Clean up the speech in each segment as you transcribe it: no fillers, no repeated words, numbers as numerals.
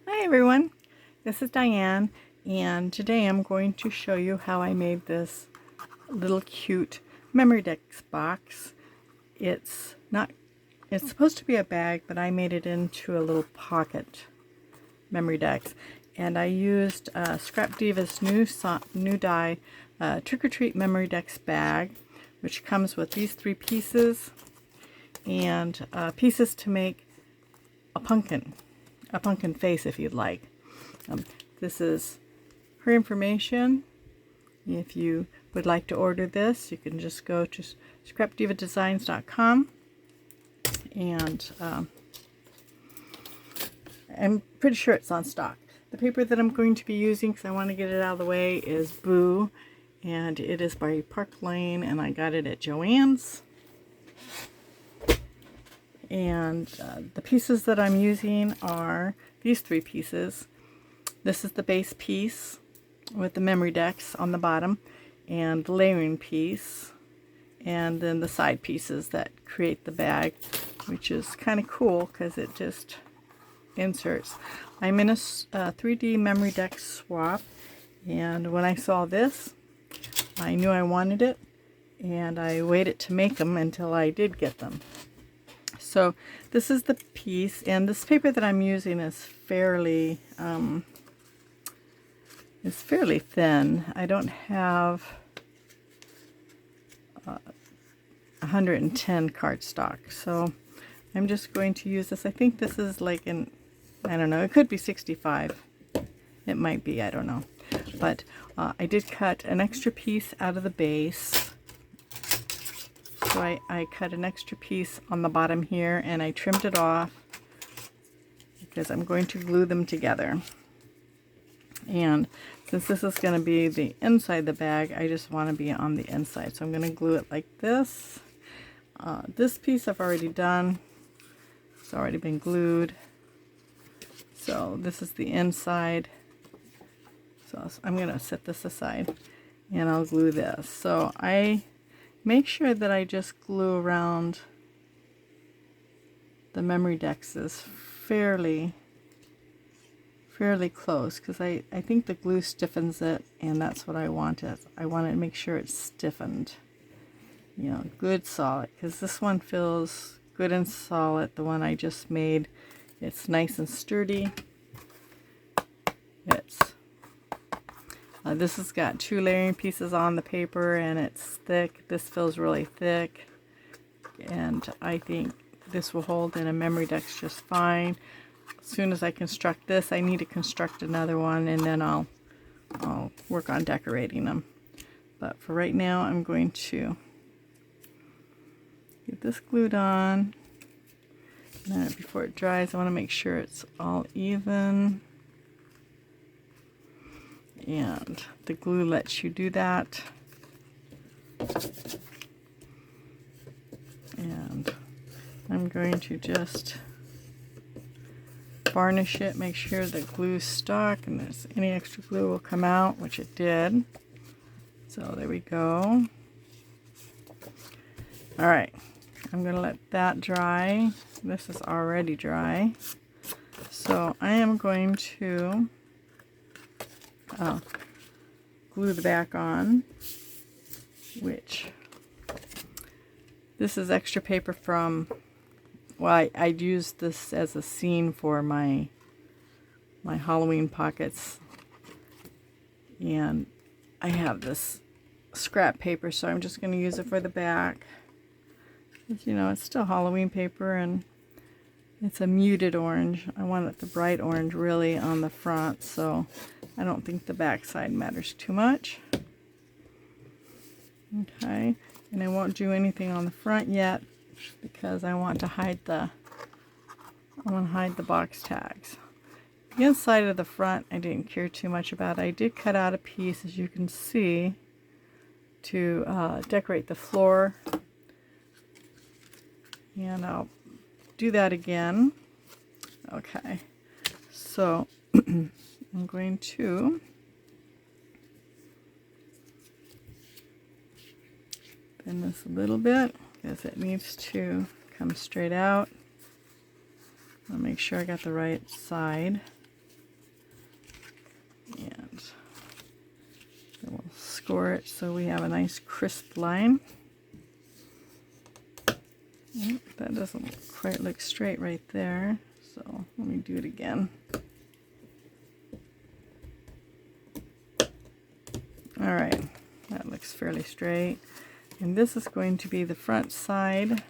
Hi everyone, this is Diane, and today I'm going to show you how I made this little cute Memory Dex box. It's supposed to be a bag, but I made it into a little pocket Memory Dex, and I used Scrapdiva's new die Trick or Treat Memory Dex bag, which comes with these 3 pieces and pieces to make a pumpkin face if you'd like. This is her information. If you would like to order this, you can just go to scrapdivadesigns.com, and I'm pretty sure it's on stock. The paper that I'm going to be using, because I want to get it out of the way, is Boo, and it is by Park Lane, and I got it at Joann's. And the pieces that I'm using are these 3 pieces. This is the base piece with the Memory Dex on the bottom, and the layering piece, and then the side pieces that create the bag, which is kind of cool because it just inserts. I'm in a 3D Memory Dex swap, and when I saw this, I knew I wanted it, and I waited to make them until I did get them. So this is the piece, and this paper that I'm using is fairly thin. I don't have 110 cardstock, so I'm just going to use this. I think this is like I don't know, it could be 65. It might be, I don't know. But I did cut an extra piece out of the base. So I cut an extra piece on the bottom here, and I trimmed it off because I'm going to glue them together. And since this is going to be the inside of the bag, I just want to be on the inside. So I'm going to glue it like this. This piece I've already done. It's already been glued. So this is the inside. So I'm going to set this aside, and I'll glue this. So I make sure that I just glue around the Memory Dexes fairly close, because I think the glue stiffens it, and that's what I wanted. I want to make sure it's stiffened, you know, good solid, because this one feels good and solid. The one I just made, it's nice and sturdy. This has got 2 layering pieces on the paper, and it's thick. This feels really thick, and I think this will hold in a Memory Dex just fine. As soon as I construct this, I need to construct another one, and then I'll work on decorating them. But for right now, I'm going to get this glued on. And before it dries, I want to make sure it's all even. And the glue lets you do that. And I'm going to just varnish it, make sure the glue's stuck, and there's any extra glue will come out, which it did. So there we go. Alright, I'm going to let that dry. This is already dry. So I am going to glue the back on, which this is extra paper from, well, I'd used this as a scene for my Halloween pockets, and I have this scrap paper, so I'm just going to use it for the back. You know, it's still Halloween paper, and it's a muted orange. I want it the bright orange really on the front, so I don't think the back side matters too much. Okay, and I won't do anything on the front yet because I want to hide the box tags. The inside of the front I didn't care too much about. I did cut out a piece, as you can see, to decorate the floor, and I'll do that again. Okay, so I'm going to bend this a little bit because it needs to come straight out. I'll make sure I got the right side. And then we'll score it so we have a nice crisp line. That doesn't quite look straight right there, so let me do it again. All right, that looks fairly straight. And this is going to be the front side.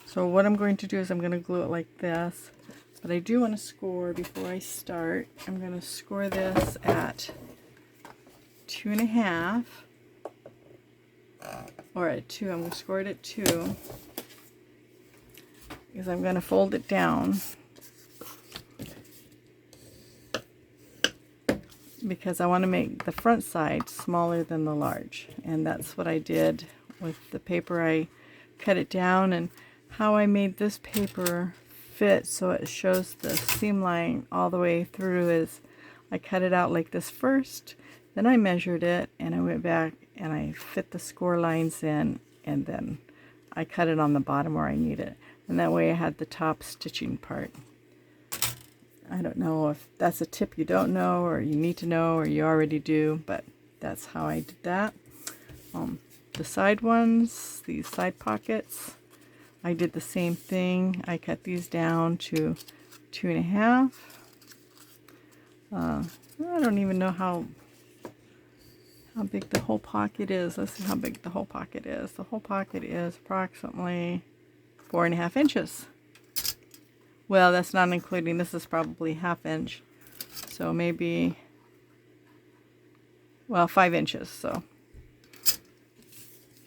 So what I'm going to do is I'm going to glue it like this, but I do want to score before I start. I'm going to score this at 2.5. Or at 2, I'm going to score it at 2 because I'm going to fold it down because I want to make the front side smaller than the large, and that's what I did with the paper. I cut it down, and how I made this paper fit so it shows the seam line all the way through is I cut it out like this first, then I measured it and I went back and I fit the score lines in, and then I cut it on the bottom where I need it. And that way I had the top stitching part. I don't know if that's a tip you don't know or you need to know or you already do, but that's how I did that. The side ones, these side pockets, I did the same thing. I cut these down to 2.5. I don't even know how big the whole pocket is. Let's see how big the whole pocket is. The whole pocket is approximately 4.5 inches. Well, that's not including, this is probably 1/2 inch. So maybe, well, 5 inches. So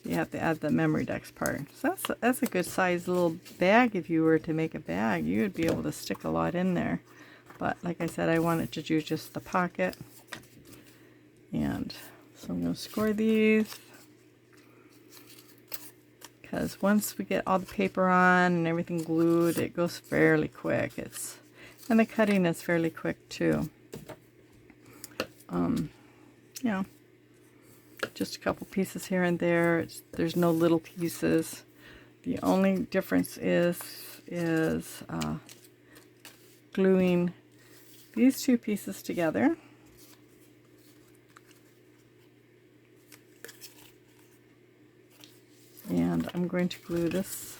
you have to add the Memory Dex part. So that's a good size little bag. If you were to make a bag, you would be able to stick a lot in there. But like I said, I wanted to do just the pocket. And so I'm going to score these, because once we get all the paper on and everything glued, it goes fairly quick. And the cutting is fairly quick too. You know, just a couple pieces here and there. There's no little pieces. The only difference is gluing these two pieces together. And I'm going to glue this.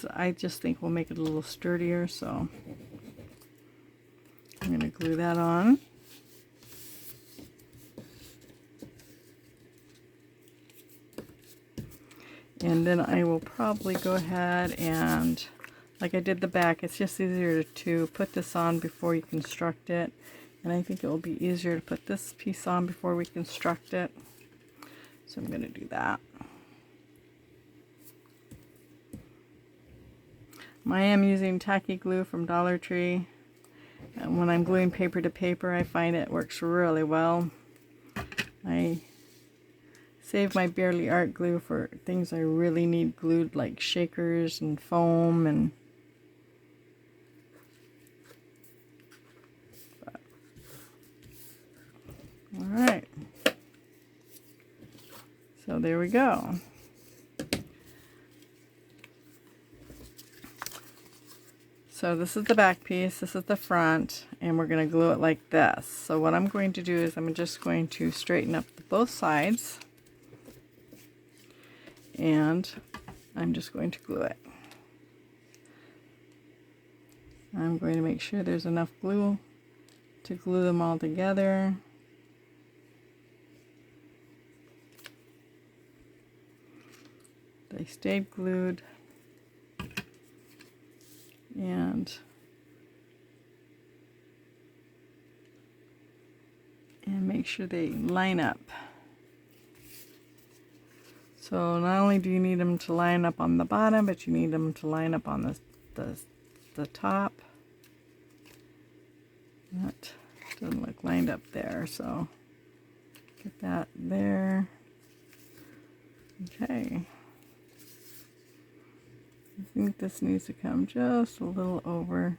I just think will make it a little sturdier, so I'm going to glue that on. And then I will probably go ahead and, like I did the back, it's just easier to put this on before you construct it. And I think it will be easier to put this piece on before we construct it. So I'm going to do that. I am using tacky glue from Dollar Tree. And when I'm gluing paper to paper, I find it works really well. I save my Barely Art glue for things I really need glued, like shakers and foam and all right. So there we go. So this is the back piece, this is the front, and we're going to glue it like this. So what I'm going to do is I'm just going to straighten up both sides, and I'm just going to glue it. I'm going to make sure there's enough glue to glue them all together. They stayed glued, and make sure they line up. So not only do you need them to line up on the bottom, but you need them to line up on the top. That doesn't look lined up there, so get that there. Okay. I think this needs to come just a little over.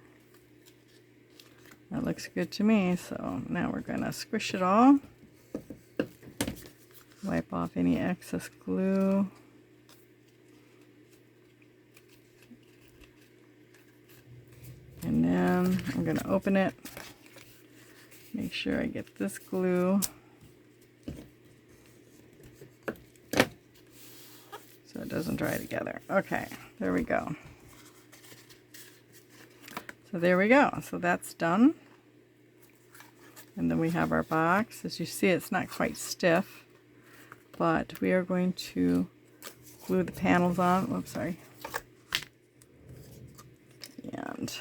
That looks good to me. So now we're going to squish it all. Wipe off any excess glue. And then And I'm going to open it. Make sure I get this glue. So it doesn't dry together. Okay, there we go. So there we go. So that's done. And then we have our box. As you see, it's not quite stiff, but we are going to glue the panels on. Whoops, sorry. And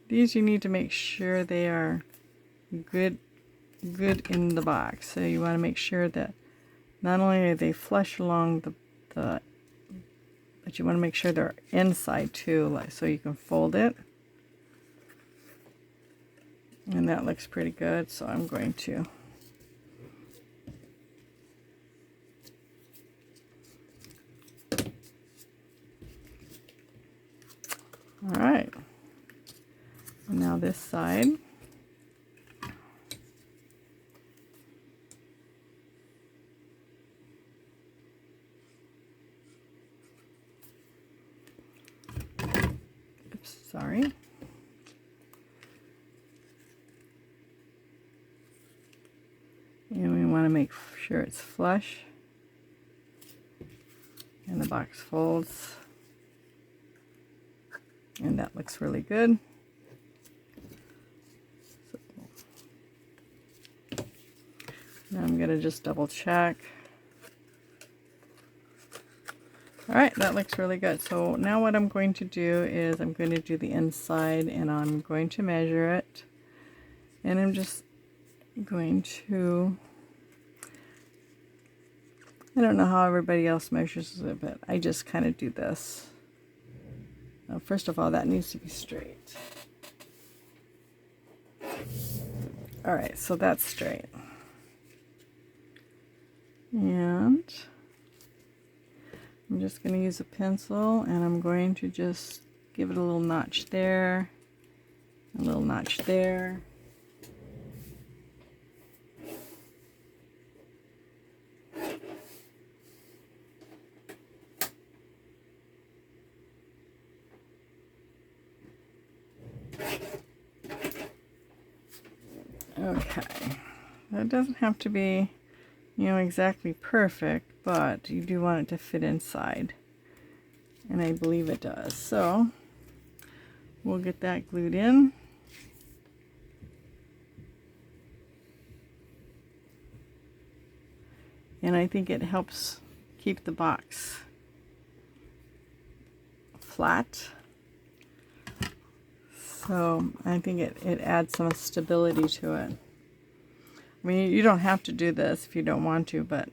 these you need to make sure they are good in the box. So you want to make sure that not only are they flush along but you want to make sure they're inside too, like so you can fold it. And that looks pretty good, so I'm going to all right. And now this side. Oops, sorry. And we want to make sure it's flush. And the box folds. And that looks really good. So, now I'm going to just double check. Alright, that looks really good. So now what I'm going to do is I'm going to do the inside and I'm going to measure it. And I'm just going to, I don't know how everybody else measures it, but I just kind of do this. Now, first of all, that needs to be straight. Alright, so that's straight. And I'm just going to use a pencil and I'm going to just give it a little notch there, a little notch there. Okay, that doesn't have to be, you know, exactly perfect, but you do want it to fit inside, and I believe it does. So we'll get that glued in. And I think it helps keep the box flat. So I think it adds some stability to it. I mean, you don't have to do this if you don't want to, but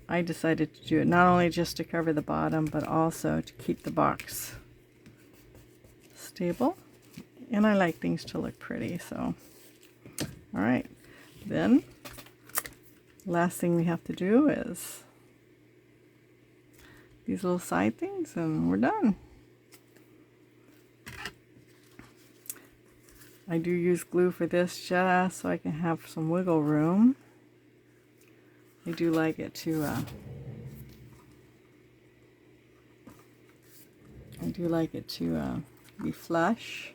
I decided to do it not only just to cover the bottom, but also to keep the box stable. And I like things to look pretty, so. All right, then last thing we have to do is these little side things and we're done. I do use glue for this just so I can have some wiggle room. I do like it to be flush.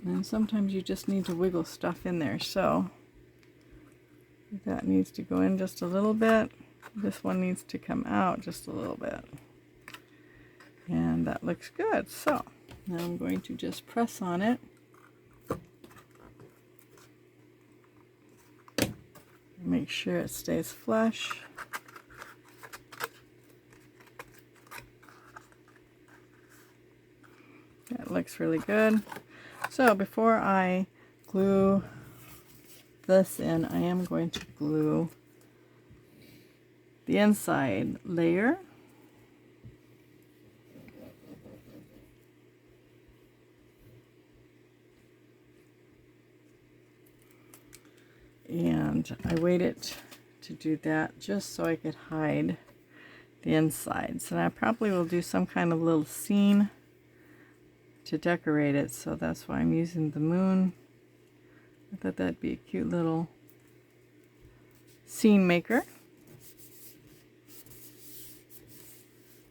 And sometimes you just need to wiggle stuff in there. So that needs to go in just a little bit. This one needs to come out just a little bit. And that looks good. So now I'm going to just press on it. Make sure it stays flush. That looks really good. So before I glue this in, I am going to glue the inside layer. And I waited to do that just so I could hide the insides. And I probably will do some kind of little scene to decorate it, so that's why I'm using the moon. I thought that'd be a cute little scene maker.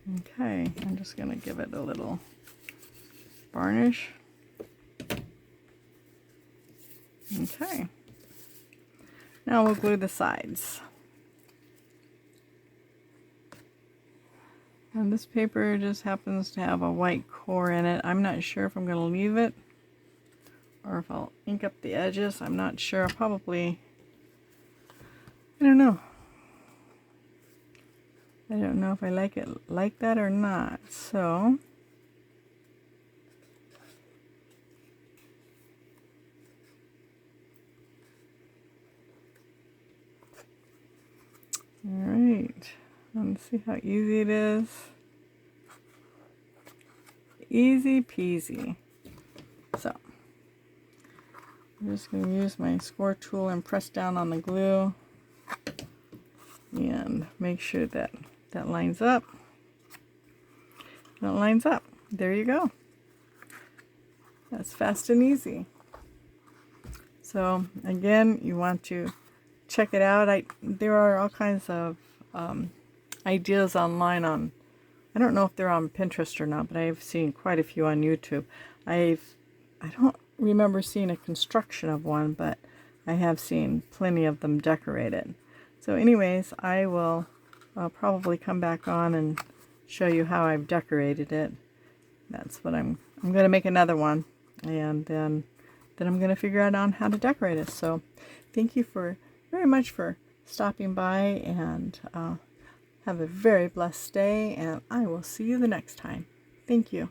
Okay, I'm just going to give it a little varnish. Okay. Now we'll glue the sides. And this paper just happens to have a white core in it. I'm not sure if I'm going to leave it or if I'll ink up the edges. I'm not sure. Probably, I don't know. I don't know if I like it like that or not. So, alright. Let's see how easy it is. Easy peasy. So, I'm just going to use my score tool and press down on the glue and make sure that that lines up. That lines up. There you go. That's fast and easy. So again, you want to check it out. There are all kinds of ideas online on, I don't know if they're on Pinterest or not, but I've seen quite a few on YouTube. I don't remember seeing a construction of one, but I have seen plenty of them decorated. So anyways, I will probably come back on and show you how I've decorated it. That's what I'm going to make another one, and then I'm going to figure out on how to decorate it. So thank you very much for stopping by, and have a very blessed day, and I will see you the next time. Thank you.